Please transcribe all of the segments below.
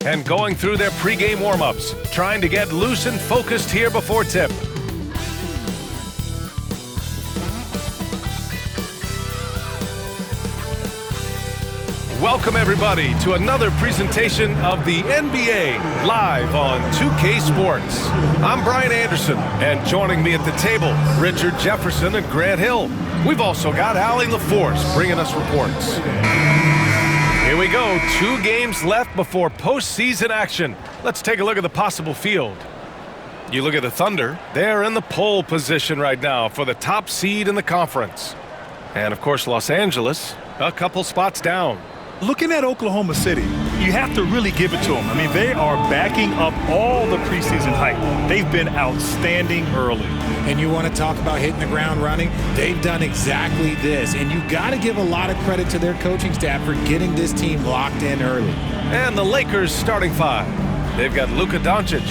and going through their pregame warm-ups, trying to get loose and focused here before tip. Welcome, everybody, to another presentation of the NBA live on 2K Sports. I'm Brian Anderson, and joining me at the table, Richard Jefferson and Grant Hill. We've also got Allie LaForce bringing us reports. Here we go, 2 games left before postseason action. Let's take a look at the possible field. You look at the Thunder, they're in the pole position right now for the top seed in the conference. And, of course, Los Angeles, a couple spots down. Looking at Oklahoma City, you have to really give it to them. I mean, they are backing up all the preseason hype. They've been outstanding early. And you want to talk about hitting the ground running? They've done exactly this. And you got to give a lot of credit to their coaching staff for getting this team locked in early. And the Lakers starting 5. They've got Luka Doncic.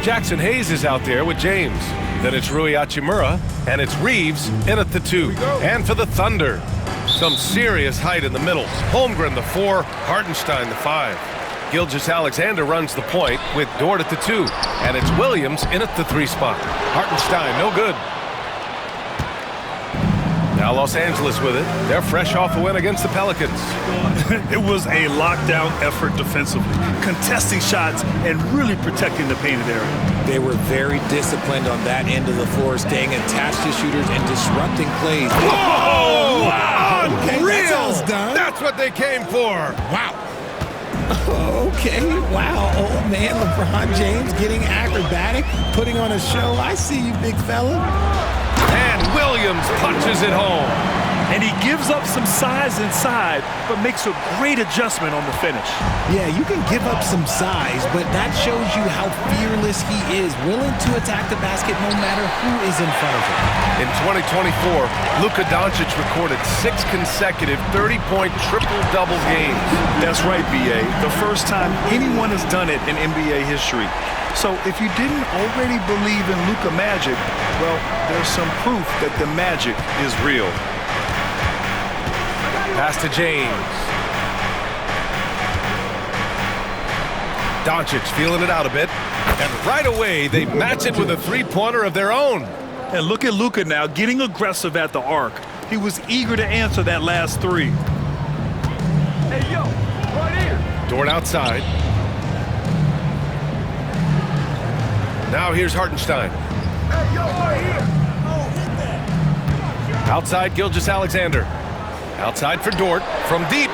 Jackson Hayes is out there with James. Then it's Rui Hachimura, and it's Reeves in at the 2. And for the Thunder, some serious height in the middle. Holmgren, the 4, Hartenstein, the 5. Gilgeous-Alexander runs the point with Dort at the 2. And it's Williams in at the 3 spot. Hartenstein, no good. Now Los Angeles with it. They're fresh off a win against the Pelicans. It was a lockdown effort defensively, contesting shots and really protecting the painted area. They were very disciplined on that end of the floor, staying attached to shooters and disrupting plays. Whoa! Wow! Okay, that's all it's done. That's what they came for. Wow. Okay, wow. Old man LeBron James getting acrobatic, putting on a show. I see you, big fella. And Williams punches it home. And he gives up some size inside, but makes a great adjustment on the finish. Yeah, you can give up some size, but that shows you how fearless he is, willing to attack the basket no matter who is in front of him. In 2024, Luka Doncic recorded 6 consecutive 30-point triple-double games. That's right, B.A. The first time anyone has done it in NBA history. So if you didn't already believe in Luka Magic, well, there's some proof that the magic is real. Pass to James. Doncic feeling it out a bit. And right away, they match it with a 3-pointer of their own. And look at Luka now, getting aggressive at the arc. He was eager to answer that last 3. Hey, yo, right here. Dort outside. Now here's Hartenstein. Hey, yo, right here. Oh, hit that. Outside, Gilgeous-Alexander. Outside for Dort from deep.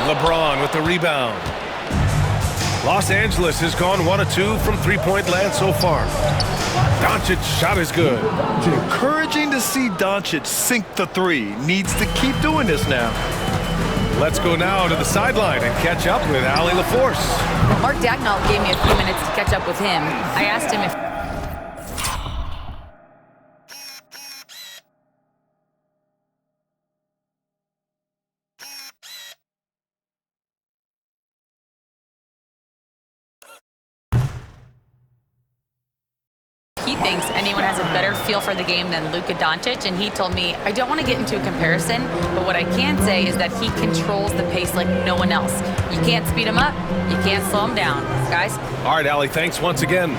LeBron with the rebound. Los Angeles has gone 1 of 2 from 3-point land so far. Doncic shot is good. Encouraging to see Doncic sink the 3. Needs to keep doing this now. Let's go now to the sideline and catch up with Allie LaForce. Mark Dagnall gave me a few minutes to catch up with him. I asked him if he thinks anyone has a better feel for the game than Luka Doncic, and he told me, I don't want to get into a comparison, but what I can say is that he controls the pace like no one else. You can't speed him up, you can't slow him down. Guys? All right, Allie, thanks once again.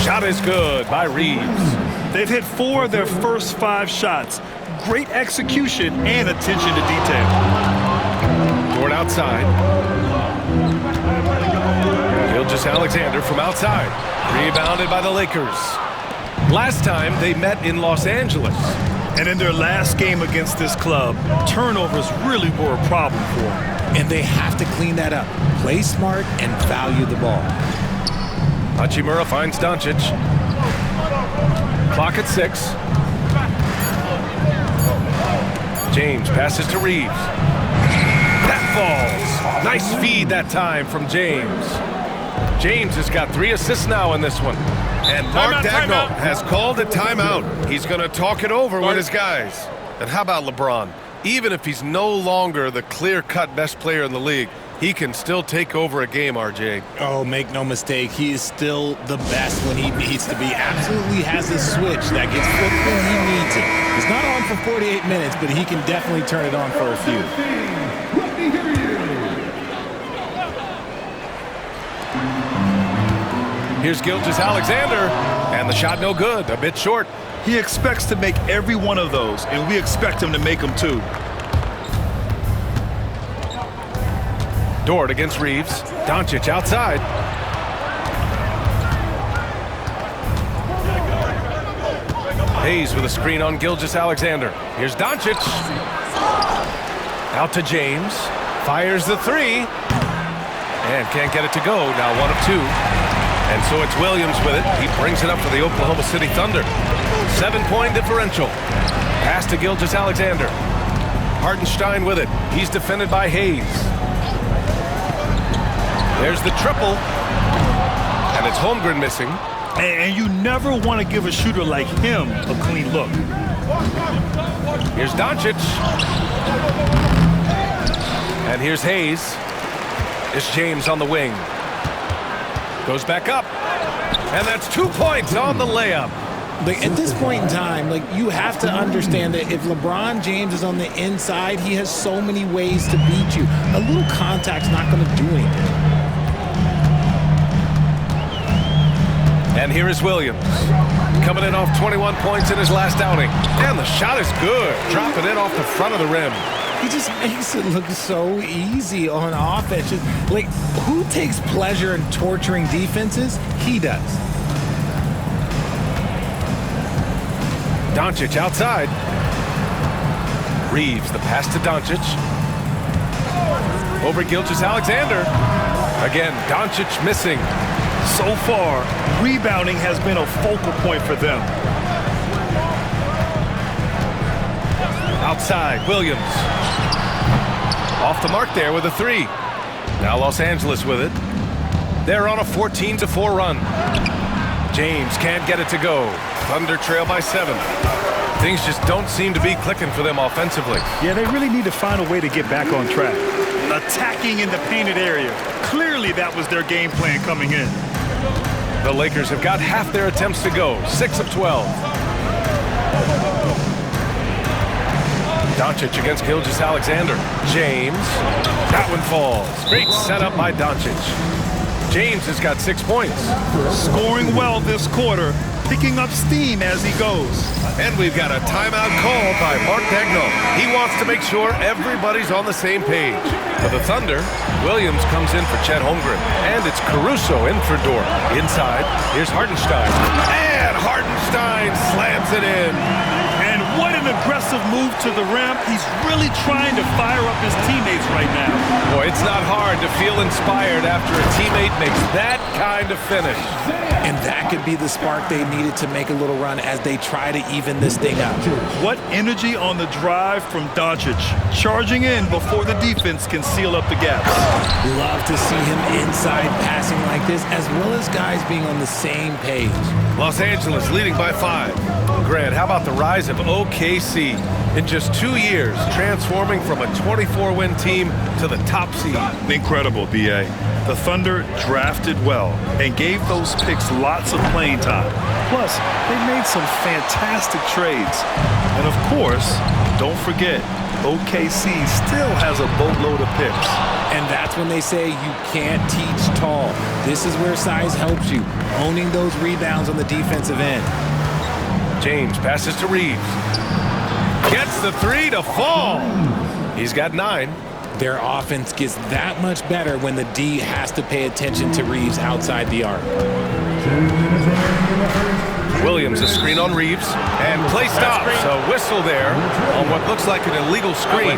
Shot is good by Reeves. They've hit 4 of their first 5 shots. Great execution and attention to detail. Dort outside. Gilgeous-Alexander from outside. Rebounded by the Lakers. Last time they met in Los Angeles. And in their last game against this club, turnovers really were a problem for them. And they have to clean that up. Play smart and value the ball. Hachimura finds Doncic. Clock at 6. James passes to Reeves. That falls. Nice feed that time from James. James has got 3 assists now in this one. And Mark Dagnall has called a timeout. He's going to talk it over with his guys. And how about LeBron? Even if he's no longer the clear-cut best player in the league, he can still take over a game, RJ. Oh, make no mistake, he is still the best when he needs to be. Absolutely has a switch that gets flipped when he needs it. He's not on for 48 minutes, but he can definitely turn it on for a few. Here's Gilgeous-Alexander, and the shot no good, a bit short. He expects to make every one of those, and we expect him to make them too. Dort against Reeves. Doncic outside. Hayes with a screen on Gilgeous-Alexander. Here's Doncic. Out to James. Fires the three. And can't get it to go. Now 1 of 2. And so it's Williams with it. He brings it up for the Oklahoma City Thunder. 7-point differential. Pass to Gilgeous-Alexander. Hartenstein with it. He's defended by Hayes. There's the triple. And it's Holmgren missing. And you never want to give a shooter like him a clean look. Here's Doncic. And here's Hayes. It's James on the wing. Goes back up. And that's 2 points on the layup. Like, at this point in time, like, you have to understand that if LeBron James is on the inside, he has so many ways to beat you. A little contact's not going to do anything. And here is Williams. Coming in off 21 points in his last outing. And the shot is good. Dropping it off the front of the rim. He just makes it look so easy on offense. Just, like, who takes pleasure in torturing defenses? He does. Doncic outside. Reeves, the pass to Doncic. Over Gilgeous-Alexander. Again, Doncic missing. So far, rebounding has been a focal point for them. Outside, Williams. Off the mark there with a three. Now Los Angeles with it. They're on a 14-4 run. James can't get it to go. Thunder trail by 7. Things just don't seem to be clicking for them offensively. Yeah, they really need to find a way to get back on track. Attacking in the painted area. Clearly that was their game plan coming in. The Lakers have got half their attempts to go. 6 of 12. Doncic against Gilgeous-Alexander. James. That one falls. Great setup by Doncic. James has got 6 points. Scoring well this quarter. Picking up steam as he goes. And we've got a timeout call by Mark Daigneault. He wants to make sure everybody's on the same page. For the Thunder, Williams comes in for Chet Holmgren. And it's Caruso in for Dort. Inside, here's Hartenstein. And Hartenstein slams it in. And what an aggressive move to the rim. He's really trying to fire up his teammates right now. Boy, it's not hard to feel inspired after a teammate makes that kind of finish. And that could be the spark they needed to make a little run as they try to even this thing up. What energy on the drive from Doncic. Charging in before the defense can seal up the gaps. Love to see him inside passing like this, as well as guys being on the same page. Los Angeles leading by 5. Grant, how about the rise of OKC? In just 2 years, transforming from a 24-win team to the top seed. Incredible, B.A. The Thunder drafted well and gave those picks lots of playing time. Plus, they made some fantastic trades. And of course, don't forget, OKC still has a boatload of picks. And that's when they say you can't teach tall. This is where size helps you, owning those rebounds on the defensive end. James passes to Reeves. Gets the three to fall. He's got 9. Their offense gets that much better when the D has to pay attention to Reeves outside the arc. Williams, a screen on Reeves, and play stops. A whistle there on what looks like an illegal screen.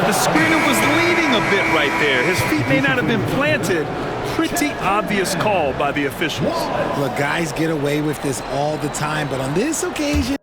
The screener was leaning a bit right there. His feet may not have been planted. Pretty obvious call by the officials. Look, guys get away with this all the time, but on this occasion,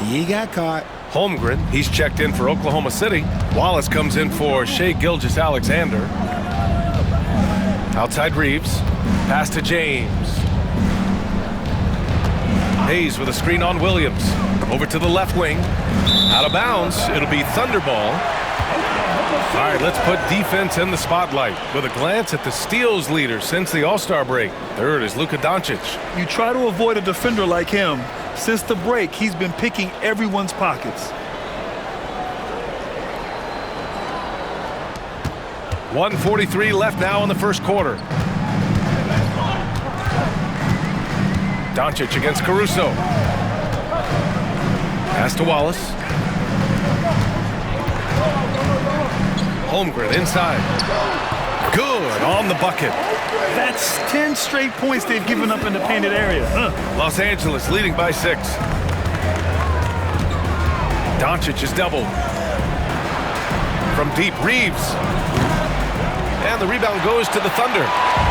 he got caught. Holmgren, he's checked in for Oklahoma City. Wallace comes in for Shai Gilgeous-Alexander. Outside Reeves. Pass to James. Hayes with a screen on Williams. Over to the left wing. Out of bounds. It'll be Thunder ball. All right, let's put defense in the spotlight with a glance at the steals leader since the All-Star break. Third is Luka Doncic. You try to avoid a defender like him. Since the break, he's been picking everyone's pockets. 1:43 left now in the first quarter. Doncic against Caruso. Pass to Wallace. Holmgren inside. Good on the bucket. That's 10 straight points they've given up in the painted area. Los Angeles leading by 6. Doncic is doubled. From deep, Reeves. And the rebound goes to the Thunder.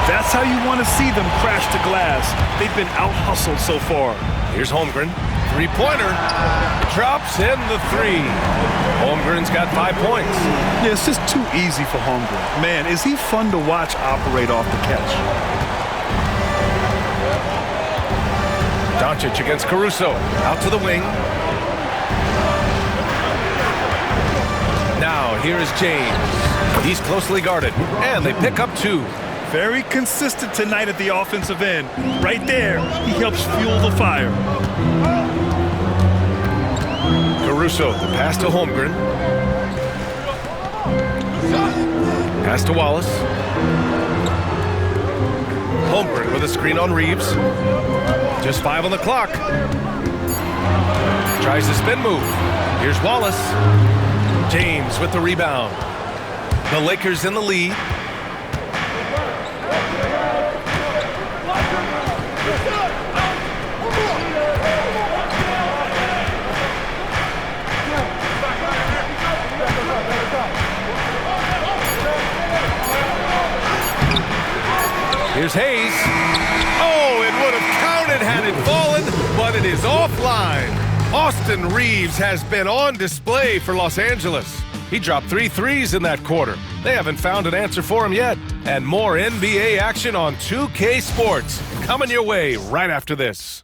That's how you want to see them crash the glass. They've been out-hustled so far. Here's Holmgren. Three-pointer. Drops in the 3. Holmgren's got 5 points. Yeah, it's just too easy for Holmgren. Man, is he fun to watch operate off the catch. Doncic against Caruso. Out to the wing. Now, here is James. He's closely guarded. And they pick up 2. Very consistent tonight at the offensive end. Right there, he helps fuel the fire. Caruso, the pass to Holmgren. Pass to Wallace. Holmgren with a screen on Reeves. Just 5 on the clock. Tries the spin move. Here's Wallace. James with the rebound. The Lakers in the lead. Here's Hayes. Oh, it would have counted had it fallen, but it is offline. Austin Reeves has been on display for Los Angeles. He dropped 3 threes in that quarter. They haven't found an answer for him yet. And more NBA action on 2K Sports coming your way right after this.